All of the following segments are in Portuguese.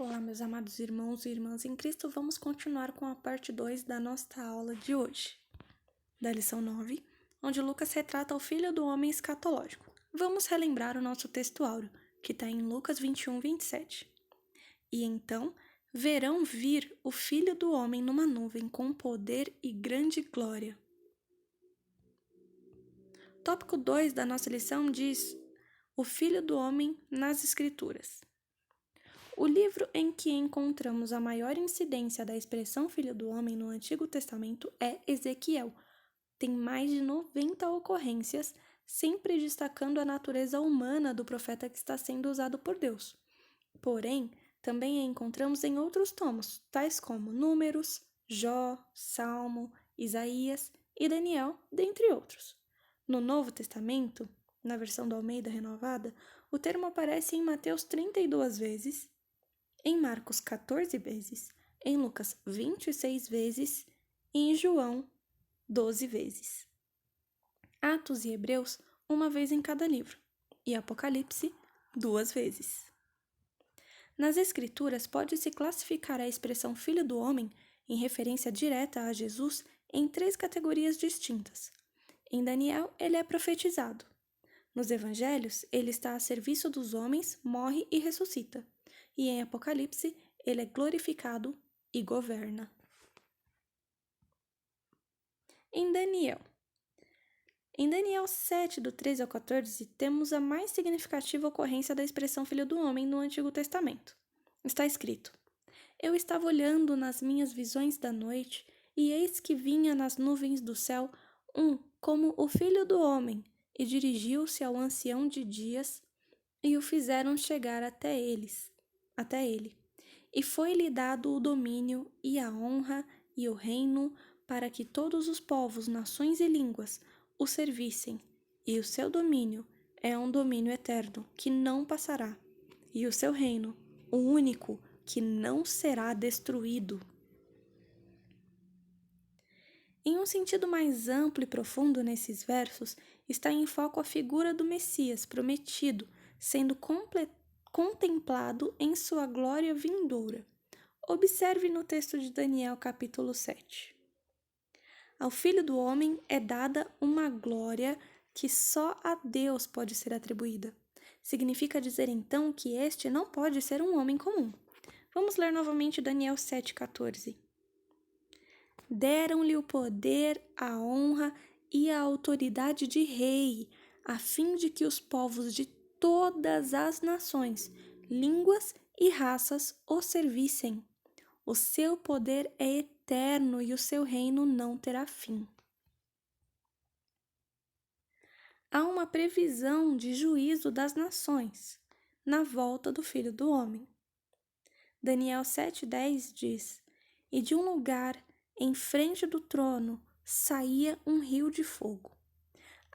Olá, meus amados irmãos e irmãs em Cristo, vamos continuar com a parte 2 da nossa aula de hoje, da lição 9, onde Lucas retrata o Filho do Homem escatológico. Vamos relembrar o nosso texto áureo, que está em Lucas 21, 27. E então verão vir o Filho do Homem numa nuvem com poder e grande glória. Tópico 2 da nossa lição diz o Filho do Homem nas Escrituras. O livro em que encontramos a maior incidência da expressão Filho do Homem no Antigo Testamento é Ezequiel. Tem mais de 90 ocorrências, sempre destacando a natureza humana do profeta que está sendo usado por Deus. Porém, também a encontramos em outros tomos, tais como Números, Jó, Salmo, Isaías e Daniel, dentre outros. No Novo Testamento, na versão da Almeida Renovada, o termo aparece em Mateus 32 vezes, em Marcos 14 vezes, em Lucas 26 vezes e em João 12 vezes. Atos e Hebreus, uma vez em cada livro, e Apocalipse, 2 vezes. Nas Escrituras, pode-se classificar a expressão Filho do Homem, em referência direta a Jesus, em 3 categorias distintas. Em Daniel, ele é profetizado. Nos Evangelhos, ele está a serviço dos homens, morre e ressuscita. E em Apocalipse, ele é glorificado e governa. Em Daniel 7, do 13 ao 14, temos a mais significativa ocorrência da expressão Filho do Homem no Antigo Testamento. Está escrito: Eu estava olhando nas minhas visões da noite, e eis que vinha nas nuvens do céu como o Filho do Homem, e dirigiu-se ao ancião de dias, e o fizeram chegar até ele. E foi-lhe dado o domínio e a honra e o reino para que todos os povos, nações e línguas o servissem. E o seu domínio é um domínio eterno, que não passará, e o seu reino, o único, que não será destruído. Em um sentido mais amplo e profundo nesses versos, está em foco a figura do Messias prometido, sendo contemplado em sua glória vindoura. Observe no texto de Daniel, capítulo 7. Ao Filho do Homem é dada uma glória que só a Deus pode ser atribuída. Significa dizer então que este não pode ser um homem comum. Vamos ler novamente Daniel 7,14. Deram-lhe o poder, a honra e a autoridade de rei, a fim de que os povos de todas as nações, línguas e raças o servissem. O seu poder é eterno e o seu reino não terá fim. Há uma previsão de juízo das nações na volta do Filho do Homem. Daniel 7,10 diz: E de um lugar em frente do trono saía um rio de fogo.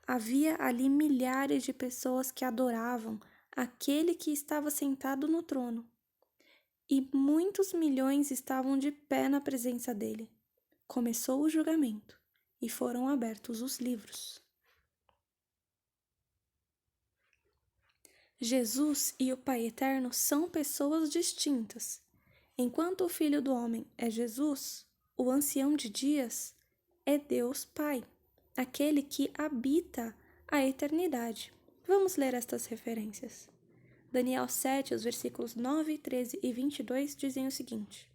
Havia ali milhares de pessoas que adoravam aquele que estava sentado no trono, e muitos milhões estavam de pé na presença dele. Começou o julgamento, e foram abertos os livros. Jesus e o Pai Eterno são pessoas distintas. Enquanto o Filho do Homem é Jesus, o Ancião de Dias é Deus Pai, aquele que habita a eternidade. Vamos ler estas referências. Daniel 7, os versículos 9, 13 e 22 dizem o seguinte.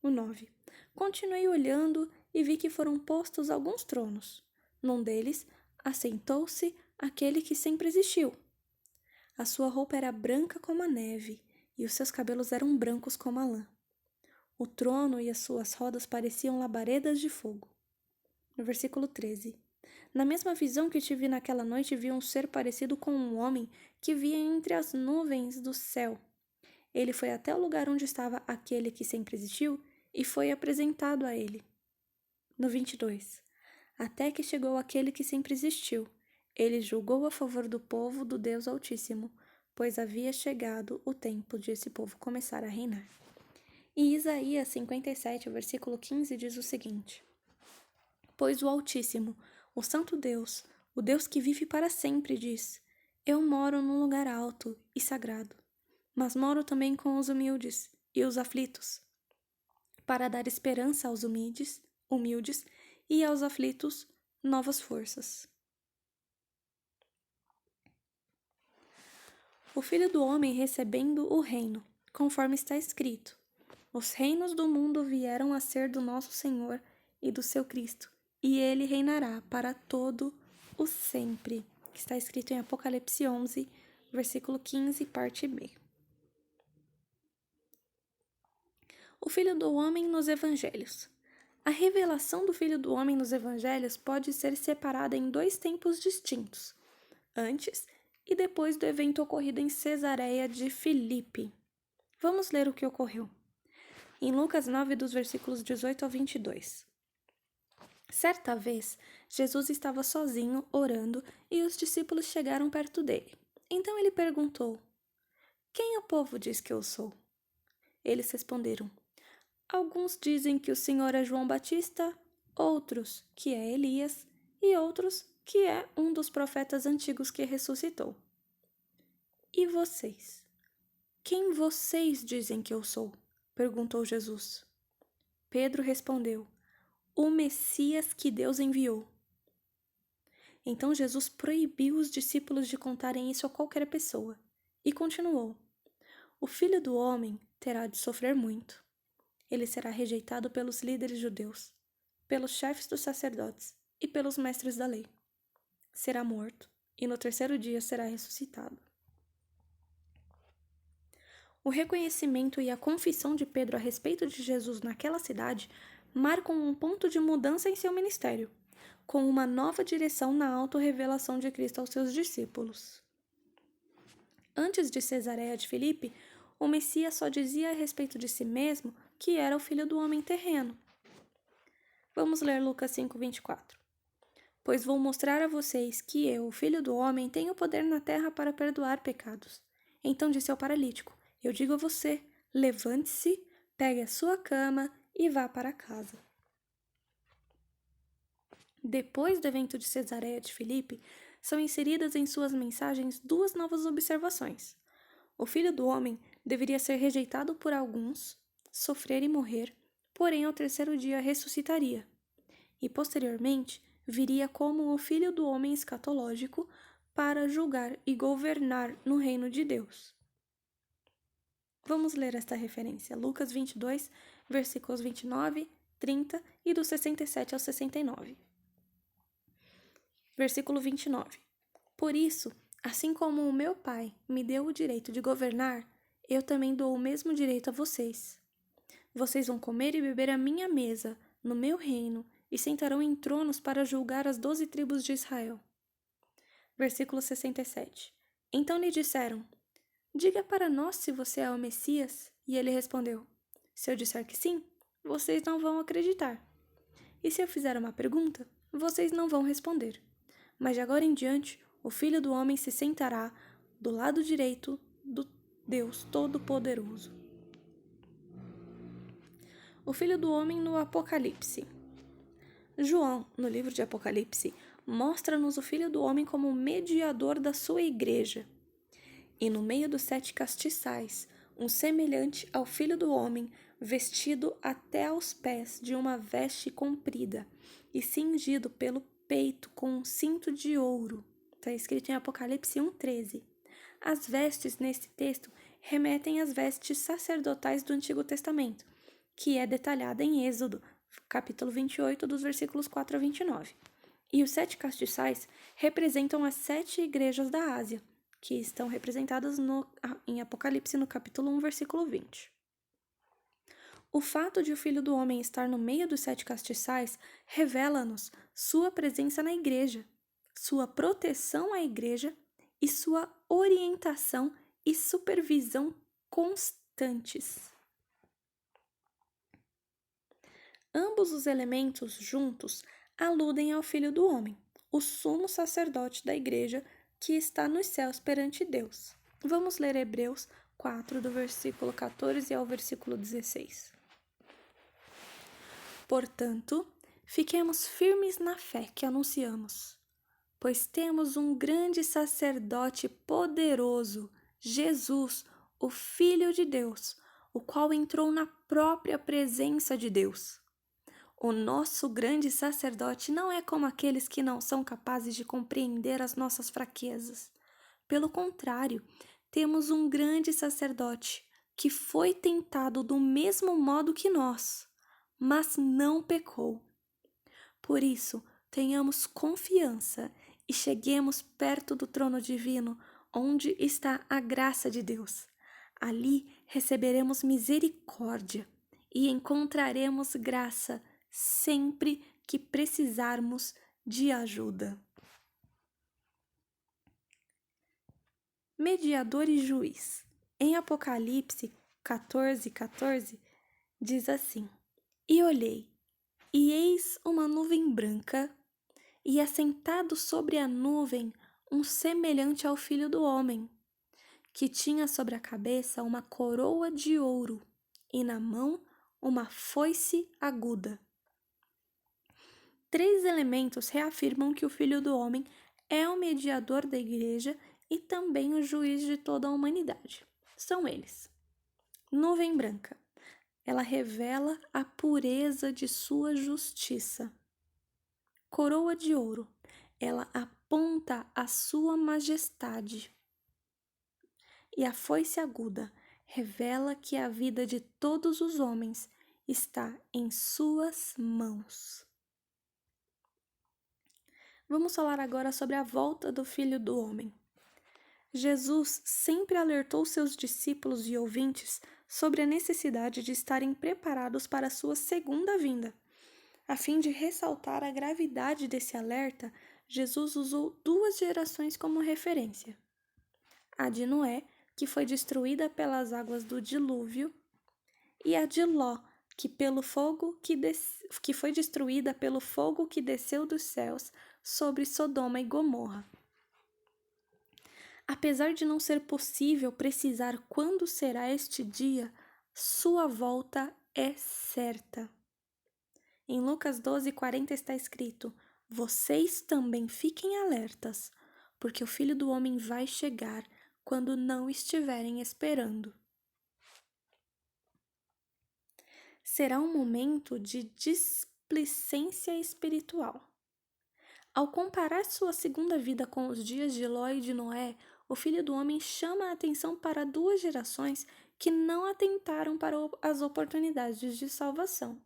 O 9. Continuei olhando e vi que foram postos alguns tronos. Num deles, assentou-se aquele que sempre existiu. A sua roupa era branca como a neve, e os seus cabelos eram brancos como a lã. O trono e as suas rodas pareciam labaredas de fogo. No versículo 13. Na mesma visão que tive naquela noite, vi um ser parecido com um homem que via entre as nuvens do céu. Ele foi até o lugar onde estava aquele que sempre existiu e foi apresentado a ele. No 22. Até que chegou aquele que sempre existiu. Ele julgou a favor do povo do Deus Altíssimo, pois havia chegado o tempo de esse povo começar a reinar. E Isaías 57, versículo 15, diz o seguinte: Pois o Altíssimo, o Santo Deus, o Deus que vive para sempre, diz: Eu moro num lugar alto e sagrado, mas moro também com os humildes e os aflitos, para dar esperança aos humildes e aos aflitos novas forças. O Filho do Homem recebendo o reino, conforme está escrito: os reinos do mundo vieram a ser do nosso Senhor e do seu Cristo, e ele reinará para todo o sempre. Que está escrito em Apocalipse 11, versículo 15, parte B. O Filho do Homem nos Evangelhos. A revelação do Filho do Homem nos Evangelhos pode ser separada em dois tempos distintos, antes e depois do evento ocorrido em Cesareia de Filipe. Vamos ler o que ocorreu. Em Lucas 9, dos versículos 18 ao 22. Certa vez, Jesus estava sozinho, orando, e os discípulos chegaram perto dele. Então ele perguntou: quem o povo diz que eu sou? Eles responderam: alguns dizem que o Senhor é João Batista, outros que é Elias, e outros que é um dos profetas antigos que ressuscitou. E vocês? Quem vocês dizem que eu sou? Perguntou Jesus. Pedro respondeu: o Messias que Deus enviou. Então Jesus proibiu os discípulos de contarem isso a qualquer pessoa e continuou: o Filho do Homem terá de sofrer muito. Ele será rejeitado pelos líderes judeus, pelos chefes dos sacerdotes e pelos mestres da lei. Será morto e no terceiro dia será ressuscitado. O reconhecimento e a confissão de Pedro a respeito de Jesus naquela cidade marcam um ponto de mudança em seu ministério, com uma nova direção na autorrevelação de Cristo aos seus discípulos. Antes de Cesareia de Filipe, o Messias só dizia a respeito de si mesmo que era o Filho do Homem terreno. Vamos ler Lucas 5:24. Pois vou mostrar a vocês que eu, o Filho do Homem, tenho poder na terra para perdoar pecados. Então disse ao paralítico: eu digo a você, levante-se, pegue a sua cama e vá para casa. Depois do evento de Cesareia de Filipe, são inseridas em suas mensagens duas novas observações. O Filho do Homem deveria ser rejeitado por alguns, sofrer e morrer, porém ao terceiro dia ressuscitaria. E posteriormente viria como o Filho do Homem escatológico para julgar e governar no reino de Deus. Vamos ler esta referência, Lucas 22, versículos 29, 30 e do 67 ao 69. Versículo 29. Por isso, assim como o meu Pai me deu o direito de governar, eu também dou o mesmo direito a vocês. Vocês vão comer e beber à minha mesa, no meu reino, e sentarão em tronos para julgar as 12 tribos de Israel. Versículo 67. Então lhe disseram: diga para nós se você é o Messias. E ele respondeu: se eu disser que sim, vocês não vão acreditar. E se eu fizer uma pergunta, vocês não vão responder. Mas de agora em diante, o Filho do Homem se sentará do lado direito do Deus Todo-Poderoso. O Filho do Homem no Apocalipse. João, no livro de Apocalipse, mostra-nos o Filho do Homem como mediador da sua igreja. E no meio dos 7 castiçais, um semelhante ao Filho do Homem, vestido até aos pés de uma veste comprida e cingido pelo peito com um cinto de ouro. Está escrito em Apocalipse 1:13. As vestes nesse texto remetem às vestes sacerdotais do Antigo Testamento, que é detalhada em Êxodo, capítulo 28, dos versículos 4 a 29. E os 7 castiçais representam as 7 igrejas da Ásia, que estão representadas em Apocalipse no capítulo 1, versículo 20. O fato de o Filho do Homem estar no meio dos 7 castiçais revela-nos sua presença na igreja, sua proteção à igreja e sua orientação e supervisão constantes. Ambos os elementos juntos aludem ao Filho do Homem, o sumo sacerdote da igreja que está nos céus perante Deus. Vamos ler Hebreus 4, do versículo 14 ao versículo 16. Portanto, fiquemos firmes na fé que anunciamos, pois temos um grande sacerdote poderoso, Jesus, o Filho de Deus, o qual entrou na própria presença de Deus. O nosso grande sacerdote não é como aqueles que não são capazes de compreender as nossas fraquezas. Pelo contrário, temos um grande sacerdote que foi tentado do mesmo modo que nós, mas não pecou. Por isso, tenhamos confiança e cheguemos perto do trono divino, onde está a graça de Deus. Ali receberemos misericórdia e encontraremos graça sempre que precisarmos de ajuda. Mediador e juiz. Em Apocalipse 14:14, diz assim: E olhei, e eis uma nuvem branca, e assentado sobre a nuvem um semelhante ao Filho do Homem, que tinha sobre a cabeça uma coroa de ouro, e na mão uma foice aguda. 3 elementos reafirmam que o Filho do Homem é o mediador da igreja e também o juiz de toda a humanidade. São eles: nuvem branca. Ela revela a pureza de sua justiça. Coroa de ouro. Ela aponta a sua majestade. E a foice aguda revela que a vida de todos os homens está em suas mãos. Vamos falar agora sobre a volta do Filho do Homem. Jesus sempre alertou seus discípulos e ouvintes sobre a necessidade de estarem preparados para a sua segunda vinda. A fim de ressaltar a gravidade desse alerta, Jesus usou 2 gerações como referência: a de Noé, que foi destruída pelas águas do dilúvio, e a de Ló, que foi destruída pelo fogo que desceu dos céus sobre Sodoma e Gomorra. Apesar de não ser possível precisar quando será este dia, sua volta é certa. Em Lucas 12:40 está escrito: Vocês também fiquem alertas, porque o Filho do Homem vai chegar quando não estiverem esperando. Será um momento de displicência espiritual. Ao comparar sua segunda vida com os dias de Ló e de Noé, o Filho do Homem chama a atenção para 2 gerações que não atentaram para as oportunidades de salvação.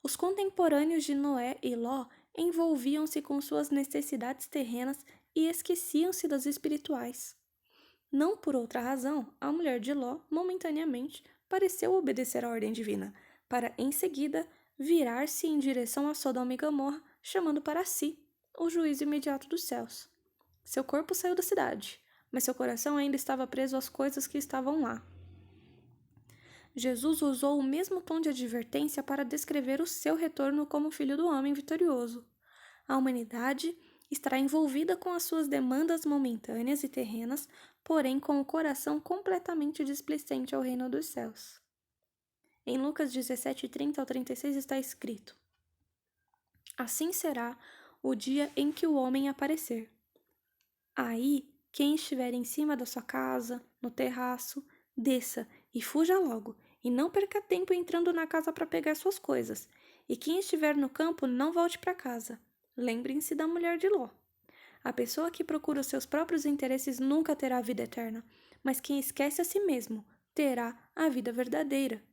Os contemporâneos de Noé e Ló envolviam-se com suas necessidades terrenas e esqueciam-se das espirituais. Não por outra razão, a mulher de Ló, momentaneamente, pareceu obedecer à ordem divina, para, em seguida, virar-se em direção a Sodoma e Gomorra, chamando para si o juízo imediato dos céus. Seu corpo saiu da cidade, mas seu coração ainda estava preso às coisas que estavam lá. Jesus usou o mesmo tom de advertência para descrever o seu retorno como Filho do Homem vitorioso. A humanidade estará envolvida com as suas demandas momentâneas e terrenas, porém com o coração completamente displicente ao reino dos céus. Em Lucas 17:30-36 está escrito: Assim será o dia em que o homem aparecer. Aí, quem estiver em cima da sua casa, no terraço, desça e fuja logo, e não perca tempo entrando na casa para pegar suas coisas. E quem estiver no campo, não volte para casa. Lembrem-se da mulher de Ló. A pessoa que procura os seus próprios interesses nunca terá a vida eterna, mas quem esquece a si mesmo terá a vida verdadeira.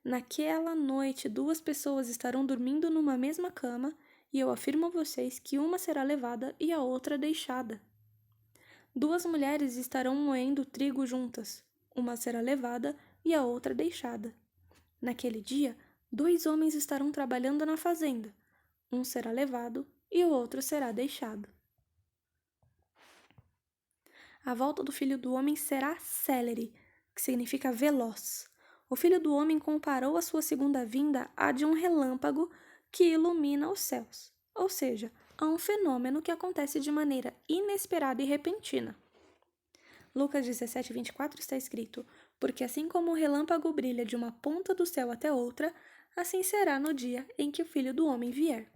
Naquela noite, 2 pessoas estarão dormindo numa mesma cama, e eu afirmo a vocês que uma será levada e a outra deixada. 2 mulheres estarão moendo trigo juntas, uma será levada e a outra deixada. Naquele dia, 2 homens estarão trabalhando na fazenda, um será levado e o outro será deixado. A volta do Filho do Homem será célere, que significa veloz. O Filho do Homem comparou a sua segunda vinda à de um relâmpago que ilumina os céus, ou seja, a um fenômeno que acontece de maneira inesperada e repentina. Lucas 17:24 está escrito: Porque assim como o relâmpago brilha de uma ponta do céu até outra, assim será no dia em que o Filho do Homem vier.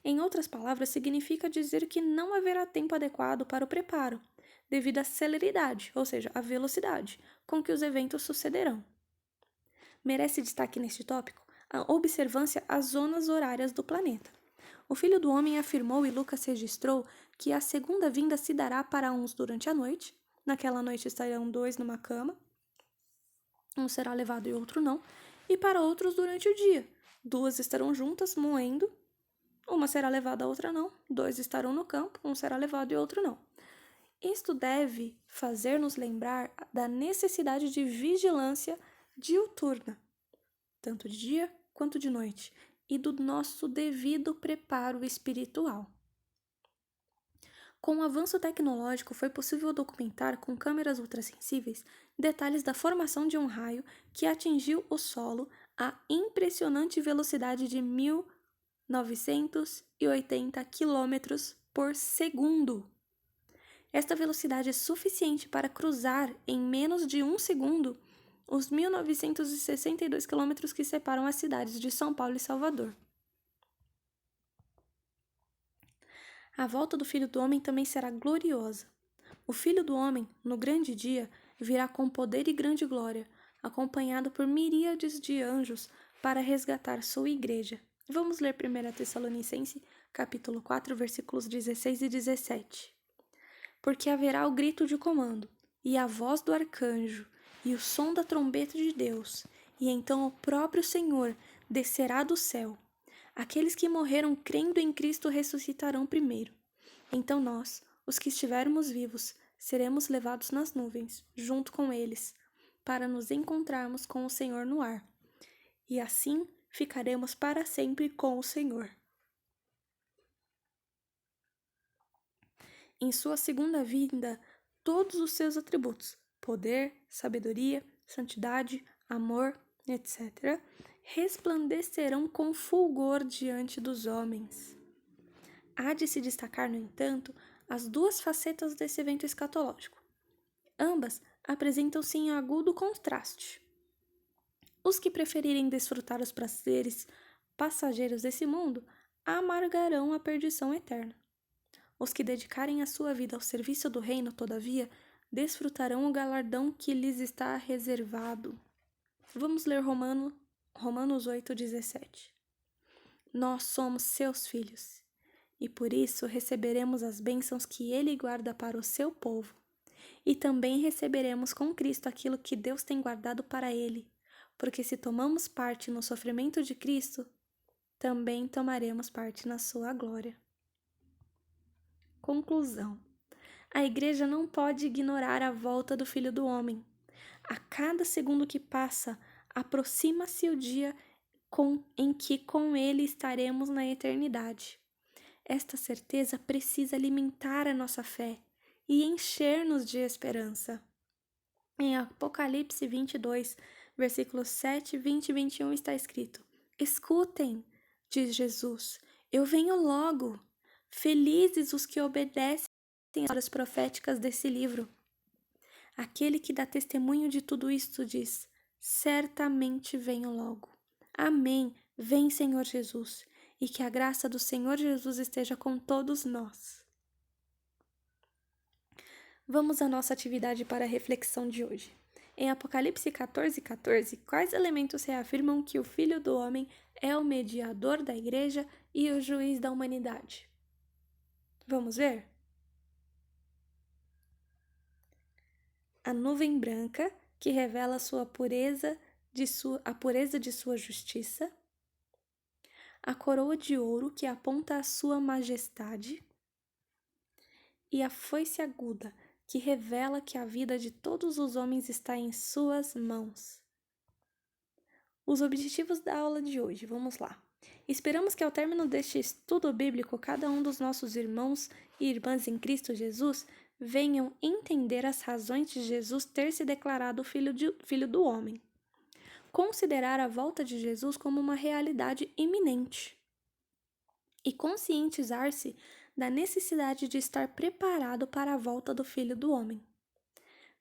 Em outras palavras, significa dizer que não haverá tempo adequado para o preparo. devido à celeridade, ou seja, à velocidade, com que os eventos sucederão. Merece destaque neste tópico a observância às zonas horárias do planeta. O Filho do Homem afirmou e Lucas registrou que a segunda vinda se dará para uns durante a noite. Naquela noite estarão 2 numa cama, um será levado e outro não, e para outros durante o dia. 2 estarão juntas, moendo, uma será levada, a outra não. 2 estarão no campo, um será levado e outro não. Isto deve fazer-nos lembrar da necessidade de vigilância diuturna, tanto de dia quanto de noite, e do nosso devido preparo espiritual. Com o avanço tecnológico, foi possível documentar com câmeras ultrassensíveis detalhes da formação de um raio que atingiu o solo a impressionante velocidade de 1.980 km por segundo. Esta velocidade é suficiente para cruzar em menos de um segundo os 1.962 quilômetros que separam as cidades de São Paulo e Salvador. A volta do Filho do Homem também será gloriosa. O Filho do Homem, no grande dia, virá com poder e grande glória, acompanhado por miríades de anjos para resgatar sua igreja. Vamos ler 1 Tessalonicenses, capítulo 4, versículos 16 e 17. Porque haverá o grito de comando, e a voz do arcanjo, e o som da trombeta de Deus, e então o próprio Senhor descerá do céu. Aqueles que morreram crendo em Cristo ressuscitarão primeiro. Então nós, os que estivermos vivos, seremos levados nas nuvens, junto com eles, para nos encontrarmos com o Senhor no ar. E assim ficaremos para sempre com o Senhor. Em sua segunda vinda, todos os seus atributos, poder, sabedoria, santidade, amor, etc., resplandecerão com fulgor diante dos homens. Há de se destacar, no entanto, as duas facetas desse evento escatológico. Ambas apresentam-se em agudo contraste. Os que preferirem desfrutar os prazeres passageiros desse mundo amargarão a perdição eterna. Os que dedicarem a sua vida ao serviço do reino, todavia, desfrutarão o galardão que lhes está reservado. Vamos ler Romanos 8,17. Nós somos seus filhos, e por isso receberemos as bênçãos que ele guarda para o seu povo. E também receberemos com Cristo aquilo que Deus tem guardado para ele, porque se tomamos parte no sofrimento de Cristo, também tomaremos parte na sua glória. Conclusão. A igreja não pode ignorar a volta do Filho do Homem. A cada segundo que passa, aproxima-se o dia em que com ele estaremos na eternidade. Esta certeza precisa alimentar a nossa fé e encher-nos de esperança. Em Apocalipse 22, versículos 7, 20 e 21 está escrito: Escutem, diz Jesus, eu venho logo. Felizes os que obedecem às palavras proféticas desse livro. Aquele que dá testemunho de tudo isto diz: certamente venho logo. Amém. Vem, Senhor Jesus, e que a graça do Senhor Jesus esteja com todos nós. Vamos à nossa atividade para a reflexão de hoje. Em Apocalipse 14:14, quais elementos reafirmam que o Filho do Homem é o mediador da igreja e o juiz da humanidade? Vamos ver? A nuvem branca, que revela a pureza de sua justiça. A coroa de ouro, que aponta a sua majestade. E a foice aguda, que revela que a vida de todos os homens está em suas mãos. Os objetivos da aula de hoje, vamos lá. Esperamos que ao término deste estudo bíblico, cada um dos nossos irmãos e irmãs em Cristo Jesus venham entender as razões de Jesus ter se declarado filho do homem. Considerar a volta de Jesus como uma realidade iminente. E conscientizar-se da necessidade de estar preparado para a volta do Filho do Homem.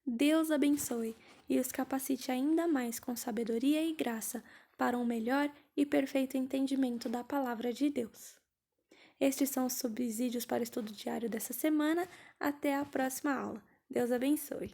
Deus abençoe e os capacite ainda mais com sabedoria e graça para um melhor e perfeito entendimento da Palavra de Deus. Estes são os subsídios para o estudo diário dessa semana. Até a próxima aula. Deus abençoe.